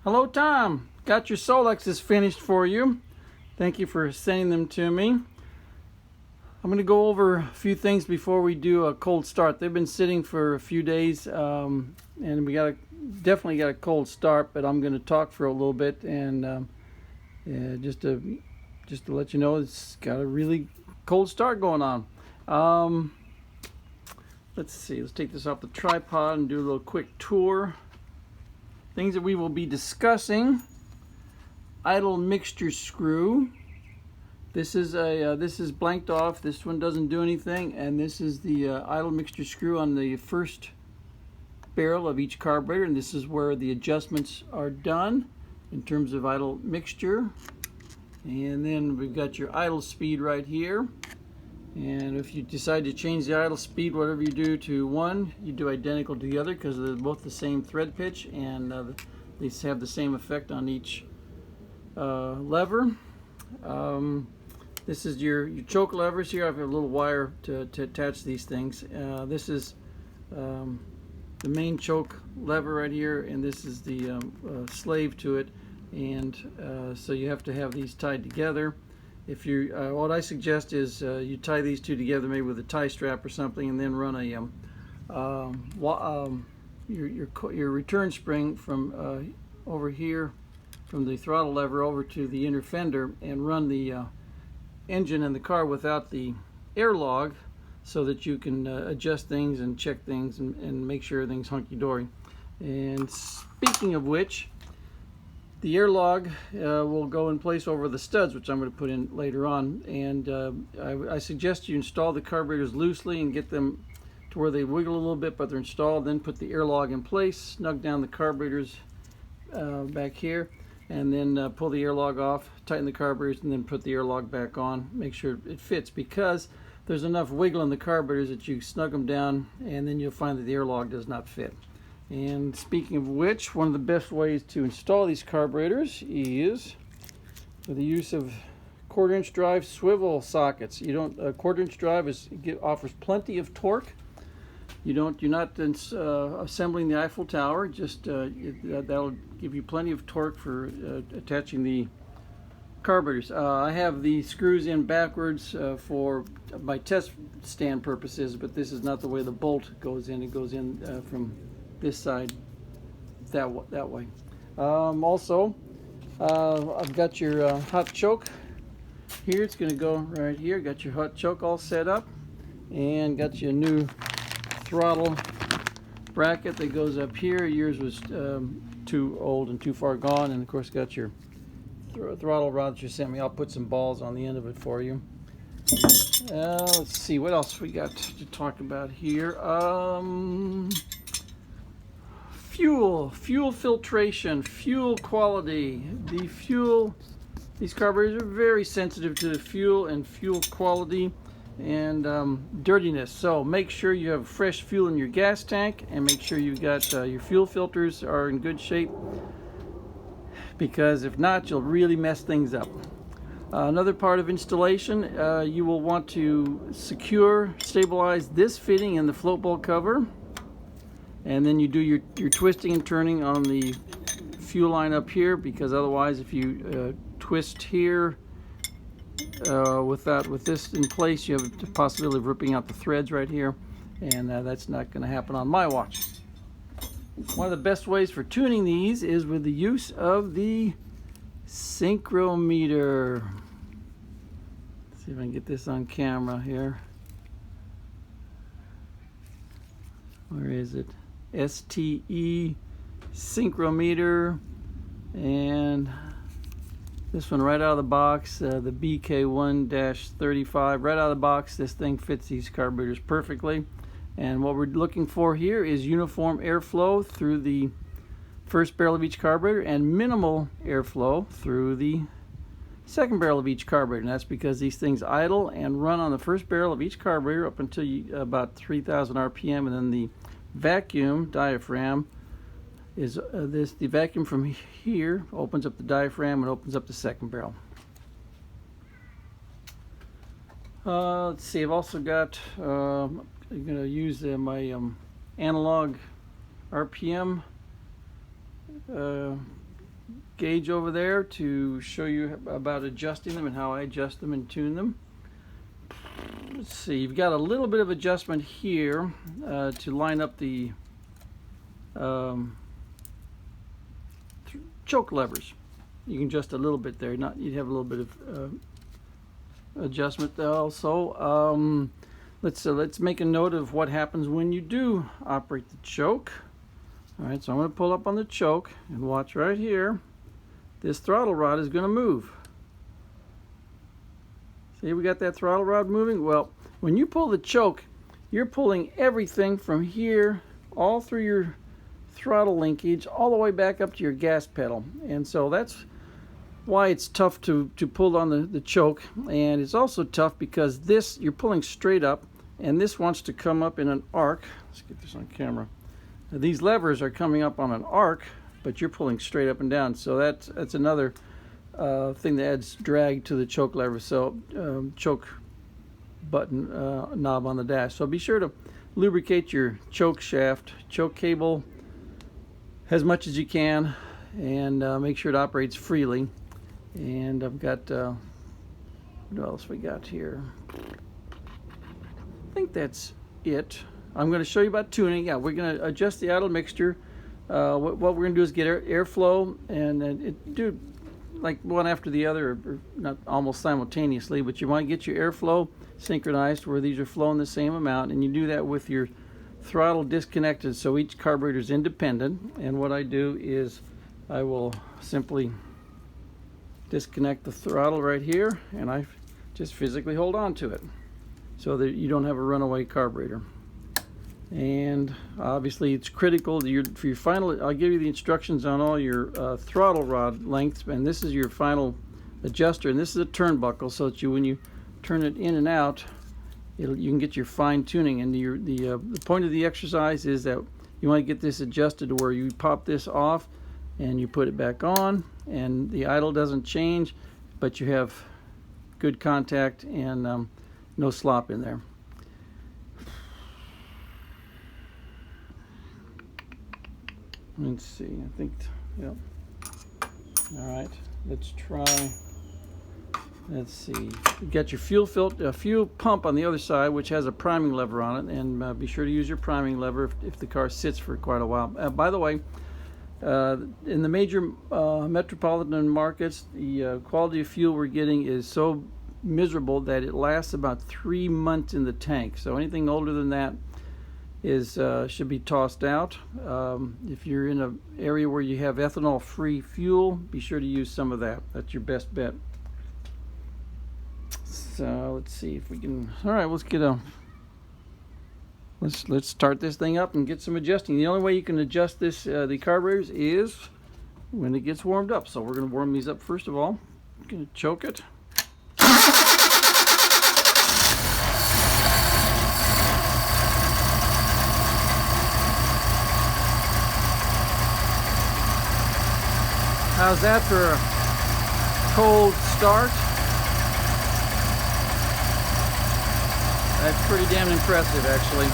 Hello, Tom. Got your Solexes finished for you. Thank you for sending them to me. I'm going to go over a few things before we do a cold start. They've been sitting for a few days, and we definitely got a cold start. But I'm going to talk for a little bit, and just to let you know, it's got a really cold start going on. Let's see. Let's take this off the tripod and do a little quick tour. Things that we will be discussing: idle mixture screw. This is blanked off. This one doesn't do anything, and this is the idle mixture screw on the first barrel of each carburetor, and this is where the adjustments are done in terms of idle mixture. And then we've got your idle speed right here. And if you decide to change the idle speed, whatever you do to one, you do identical to the other because they're both the same thread pitch, and they have the same effect on each lever. This is your choke levers here. I have a little wire to attach these things. This is the main choke lever right here, and this is the slave to it. And so you have to have these tied together. If you, what I suggest is you tie these two together, maybe with a tie strap or something, and then run your return spring from over here, from the throttle lever over to the inner fender, and run the engine in the car without the air log, so that you can adjust things and check things and make sure everything's hunky-dory. And speaking of which, the air log will go in place over the studs, which I'm going to put in later on. And I suggest you install the carburetors loosely and get them to where they wiggle a little bit, but they're installed. Then put the air log in place, snug down the carburetors back here, and then pull the air log off, tighten the carburetors, and then put the air log back on. Make sure it fits, because there's enough wiggle in the carburetors that you snug them down, and then you'll find that the air log does not fit. And speaking of which, one of the best ways to install these carburetors is with the use of 1/4-inch drive swivel sockets. A 1/4-inch drive offers plenty of torque. You're not assembling the Eiffel Tower. Just that'll give you plenty of torque for attaching the carburetors. I have the screws in backwards for my test stand purposes, but this is not the way the bolt goes in. It goes in from this side that way. Also, I've got your hot choke here. It's going to go right here. Got your hot choke all set up, and got you a new throttle bracket that goes up here. Yours was too old and too far gone, and of course got your throttle rod that you sent me. I'll put some balls on the end of it for you. Let's see what else we got to talk about here. Fuel filtration, fuel quality. These carburetors are very sensitive to the fuel and fuel quality and dirtiness. So make sure you have fresh fuel in your gas tank, and make sure you got your fuel filters are in good shape, because if not, you'll really mess things up. Another part of installation, you will want to stabilize this fitting in the float bolt cover. And then you do your twisting and turning on the fuel line up here, because otherwise, if you twist here with this in place, you have the possibility of ripping out the threads right here, and that's not going to happen on my watch. One of the best ways for tuning these is with the use of the synchrometer. Let's see if I can get this on camera here. Where is it? STE synchrometer, and this one right out of the box, the BK1-35, right out of the box. This thing fits these carburetors perfectly, and what we're looking for here is uniform airflow through the first barrel of each carburetor and minimal airflow through the second barrel of each carburetor. And that's because these things idle and run on the first barrel of each carburetor up until about 3,000 RPM, and then the vacuum diaphragm is the vacuum from here opens up the diaphragm and opens up the second barrel. Let's see, I've also got I'm going to use my analog RPM gauge over there to show you about adjusting them and how I adjust them and tune them. Let's see, you've got a little bit of adjustment here to line up the choke levers. You can adjust a little bit there. You'd have a little bit of adjustment also. Let's make a note of what happens when you do operate the choke. All right, so I'm going to pull up on the choke and watch right here. This throttle rod is going to move. See, we got that throttle rod moving. Well, when you pull the choke, you're pulling everything from here all through your throttle linkage all the way back up to your gas pedal. And so that's why it's tough to pull on the choke. And it's also tough because this, you're pulling straight up, and this wants to come up in an arc. Let's get this on camera. Now, these levers are coming up on an arc, but you're pulling straight up and down. So that's another thing that adds drag to the choke lever. So choke button knob on the dash. So be sure to lubricate your choke shaft, choke cable as much as you can, and make sure it operates freely. And I've got what else we got here? I think that's it. I'm going to show you about tuning. Yeah, we're going to adjust the idle mixture. What we're going to do is get airflow and do like one after the other, or not almost simultaneously, but you want to get your airflow synchronized where these are flowing the same amount, and you do that with your throttle disconnected so each carburetor is independent. And what I do is I will simply disconnect the throttle right here, and I just physically hold on to it so that you don't have a runaway carburetor. And obviously it's critical for your final, I'll give you the instructions on all your throttle rod lengths, and this is your final adjuster, and this is a turnbuckle so that when you turn it in and out, you can get your fine tuning. And the point of the exercise is that you want to get this adjusted to where you pop this off and you put it back on, and the idle doesn't change, but you have good contact and no slop in there. Let's see, I think, yep. All right, let's try. Let's see. You got your fuel pump on the other side, which has a priming lever on it, and be sure to use your priming lever if the car sits for quite a while. By the way, in the major metropolitan markets, the quality of fuel we're getting is so miserable that it lasts about 3 months in the tank. So anything older than that should be tossed out. If you're in an area where you have ethanol-free fuel, be sure to use some of that. That's your best bet. So let's see if we can. All right, let's get let's start this thing up and get some adjusting. The only way you can adjust this the carburetors is when it gets warmed up. So we're going to warm these up first of all. I'm going to choke it. How's that for a cold start? That's pretty damn impressive, actually.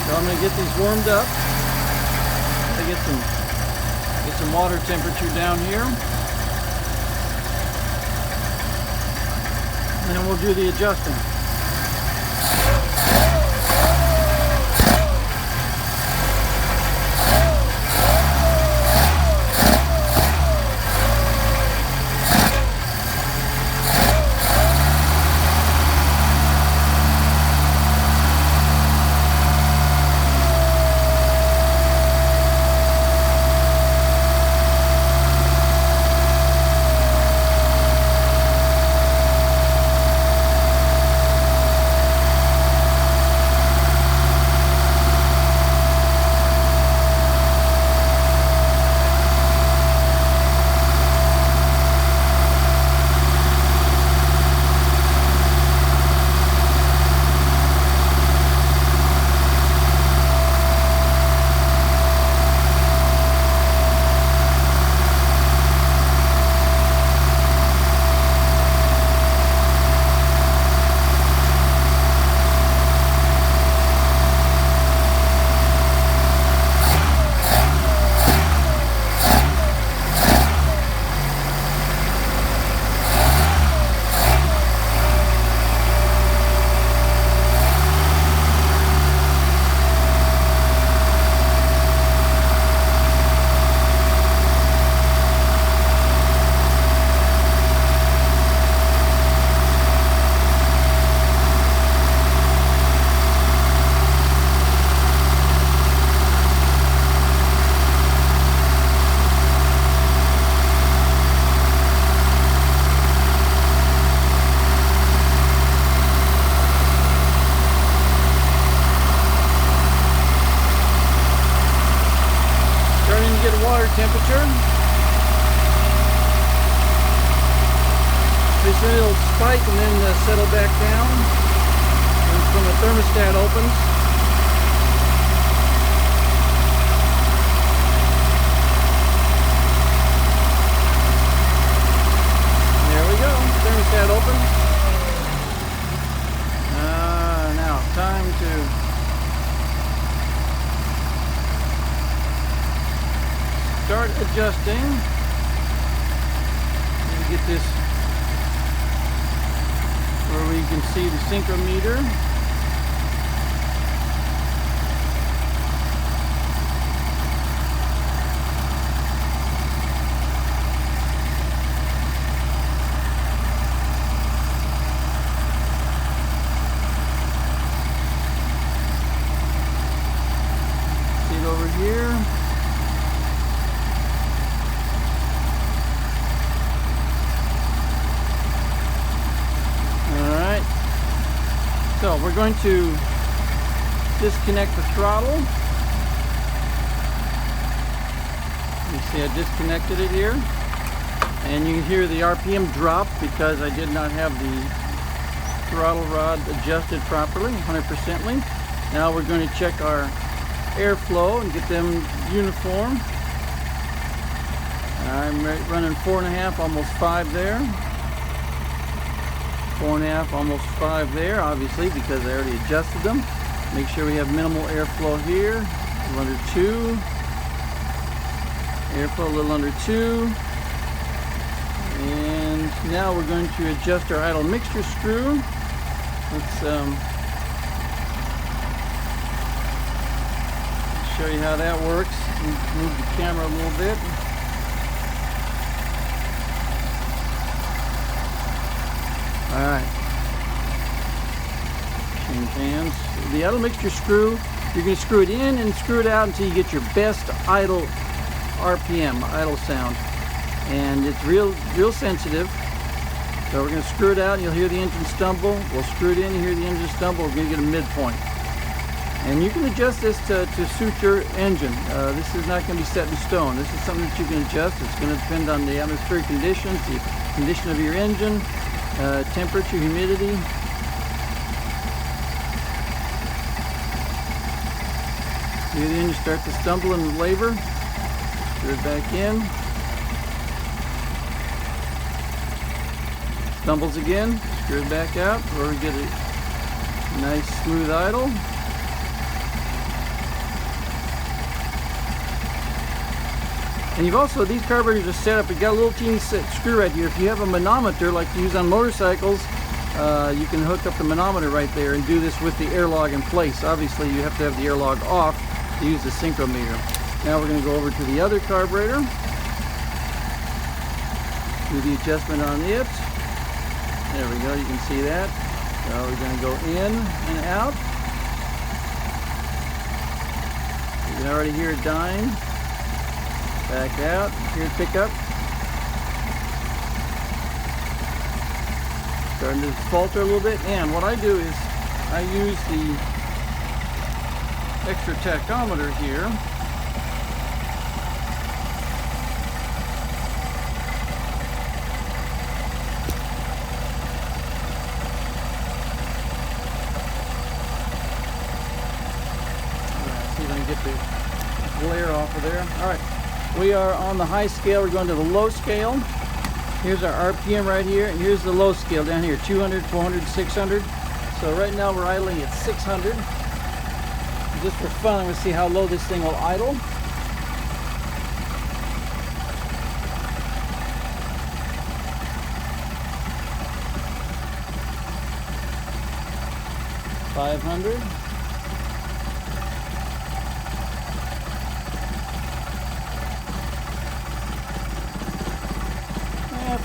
So I'm going to get these warmed up. I'm going to get some water temperature down here. And then we'll do the adjusting. get water temperature. This little spike and then settle back down when the thermostat opens. There we go, thermostat open. Now time to start adjusting. Let me get this where we can see the synchrometer. See it over here. So we're going to disconnect the throttle. You see I disconnected it here. And you can hear the RPM drop because I did not have the throttle rod adjusted properly, 100%ly. Now we're going to check our airflow and get them uniform. I'm running 4.5, almost 5 there. 4.5, almost 5 there, obviously, because I already adjusted them. Make sure we have minimal airflow here, a little under 2. Airflow a little under 2. And now we're going to adjust our idle mixture screw. Let's show you how that works. Move the camera a little bit. Alright, change hands. The idle mixture screw, you're going to screw it in and screw it out until you get your best idle RPM, idle sound. And it's real sensitive. So we're going to screw it out and you'll hear the engine stumble. We'll screw it in, you hear the engine stumble, we're going to get a midpoint. And you can adjust this to suit your engine. This is not going to be set in stone. This is something that you can adjust. It's going to depend on the atmospheric conditions, the condition of your engine. Temperature, humidity. Hear the engine start to stumble and labor. Screw it back in. Stumbles again. Screw it back out where we get a nice smooth idle. And you've also, these carburetors are set up, you've got a little teeny screw right here. If you have a manometer like you use on motorcycles, you can hook up the manometer right there and do this with the airlog in place. Obviously you have to have the airlog off to use the synchrometer. Now we're going to go over to the other carburetor. Do the adjustment on it. There we go, you can see that. So we're going to go in and out. You can already hear it dying. Back out, here pick up. Starting to falter a little bit, and what I do is I use the extra tachometer here. See if I can get the glare off of there. All right. We are on the high scale, we're going to the low scale. Here's our RPM right here, and here's the low scale down here, 200, 400, 600. So right now we're idling at 600. Just for fun, I'm going to see how low this thing will idle. $500.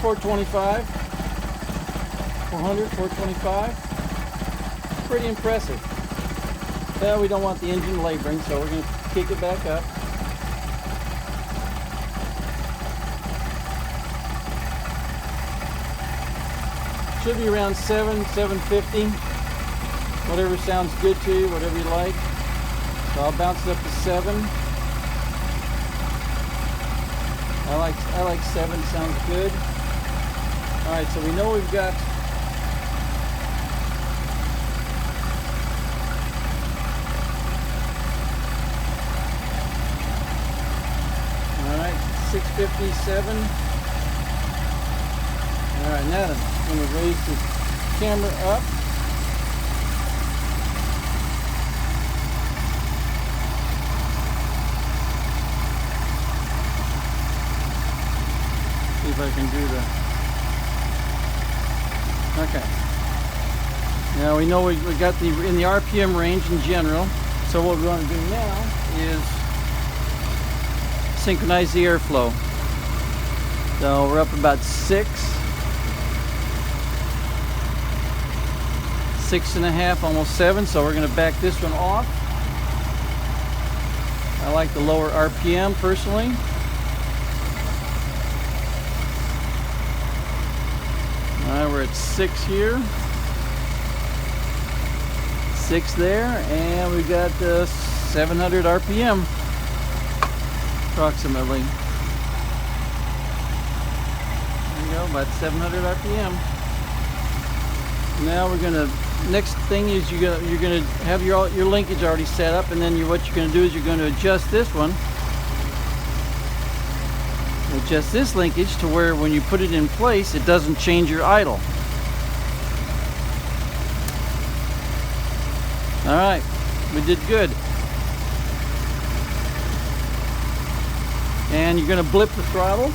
425, 400, 425. Pretty impressive. Well, we don't want the engine laboring, so we're going to kick it back up. Should be around 750. Whatever sounds good to you, whatever you like. So I'll bounce it up to 7. I like 7, sounds good. All right, so we know we've got all right, 657. All right, now I'm going to raise the camera up. See if I can do the. Okay. Now we know we got in the RPM range in general. So what we want to do now is synchronize the airflow. So we're up about 6.5, almost 7. So we're going to back this one off. I like the lower RPM personally. All right, we're at 6 here. 6 there, and we got 700 RPM approximately. There you go, about 700 RPM. Now we're gonna. Next thing is you're gonna have your linkage already set up, and then what you're gonna do is you're gonna adjust this one. Adjust this linkage to where when you put it in place, it doesn't change your idle. All right, we did good. And you're going to blip the throttle.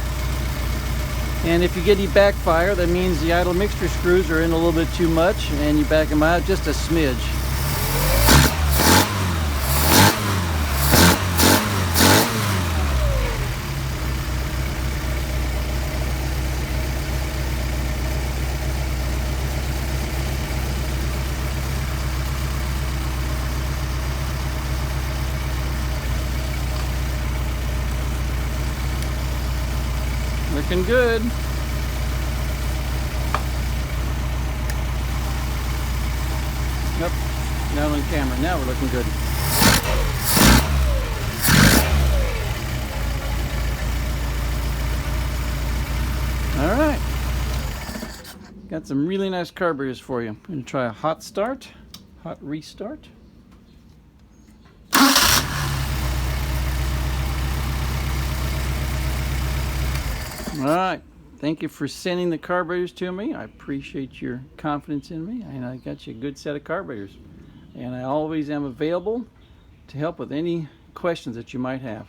And if you get any backfire, that means the idle mixture screws are in a little bit too much, and you back them out just a smidge. Looking good. Yep, now on camera. Now we're looking good. All right. Got some really nice carburetors for you. I'm going to try a hot start, hot restart. All right, thank you for sending the carburetors to me. I appreciate your confidence in me, and I got you a good set of carburetors. And I always am available to help with any questions that you might have.